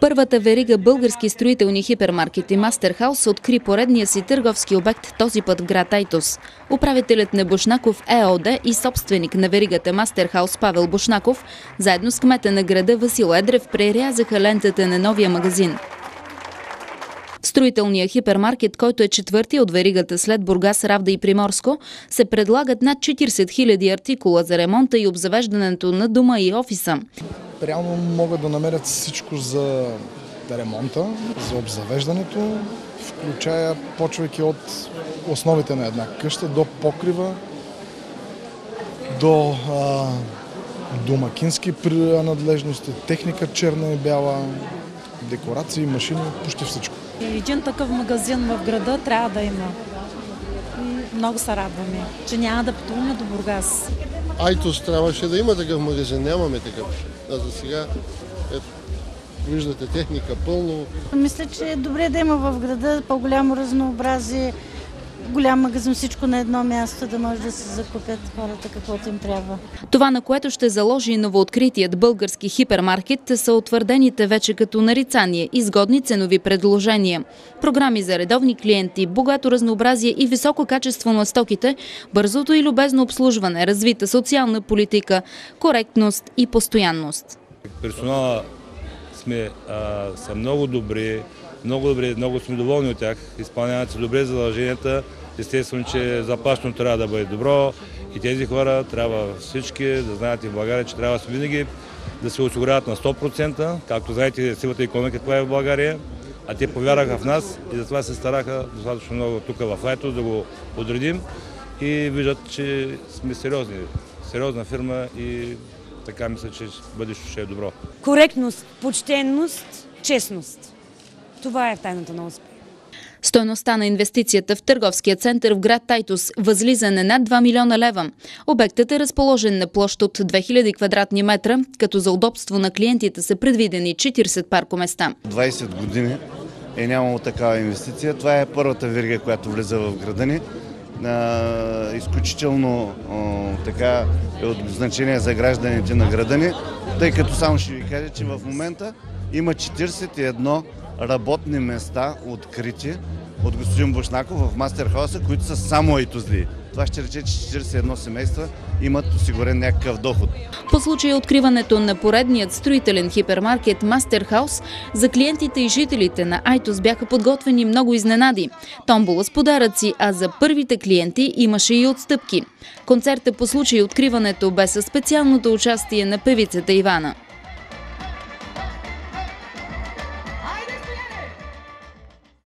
Първата верига български строителни хипермаркети Мастерхаус откри поредния си търговски обект, този път в град Айтос. Управителят на Бушнаков ЕООД и собственик на веригата Мастерхаус Павел Бушнаков, заедно с кмета на града Васил Едрев, прерязаха лентата на новия магазин. В строителния хипермаркет, който е четвъртия от веригата след Бургас, Равда и Приморско, се предлагат над 40 000 артикула за ремонта и обзавеждането на дома и офиса. Реално могат да намерят всичко за ремонта, за обзавеждането, включая почвайки от основите на една къща до покрива, до домакински принадлежности, техника черна и бяла, декорации, машини, почти всичко. Един такъв магазин в града трябва да има. И много се радваме, че няма да пътуваме до Бургас. Айтос трябваше да има такъв магазин, нямаме такъв. А за сега, виждате, техника пълно. Мисля, че е добре да има в града по-голямо разнообразие, голям магазин, всичко на едно място, да може да се закупят хората каквото им трябва. Това, на което ще заложи новооткритият български хипермаркет, са утвърдените вече като нарицание изгодни ценови предложения. Програми за редовни клиенти, богато разнообразие и високо качество на стоките, бързото и любезно обслужване, развита социална политика, коректност и постоянност. Персонала са много добри, много сме доволни от тях, изпълняват се добре задълженията. Естествено, че заплащането трябва да бъде добро и тези хора трябва всички да знаят и в България, че трябва винаги да се осигуряват на 100%. Както знаете, силата икономика това е в България, а те повярваха в нас и затова се стараха достатъчно много тук в Айтос да го подредим и виждат, че сме сериозна фирма и така мисля, че бъдещето ще е добро. Коректност, почтенност, честност. Това е тайната на успех. Стойността на инвестицията в търговския център в град Айтос възлиза на над 2 милиона лева. Обектът е разположен на площ от 2000 квадратни метра, като за удобство на клиентите са предвидени 40 паркоместа. 20 години е нямало такава инвестиция. Това е първата верига, която влиза в града ни. Изключително така е от значение за гражданите на града ни, тъй като само ще ви кажа, че в момента има 41 работни места открити от господин Бушнаков в Мастерхауса, които са само айтозли. Това ще рече, че 41 семейства имат осигурен някакъв доход. По случай откриването на поредният строителен хипермаркет Мастерхаус, за клиентите и жителите на Айтос бяха подготвени много изненади. Томбола с подаръци, а за първите клиенти имаше и отстъпки. Концертът по случай откриването бе със специалното участие на певицата Ивана.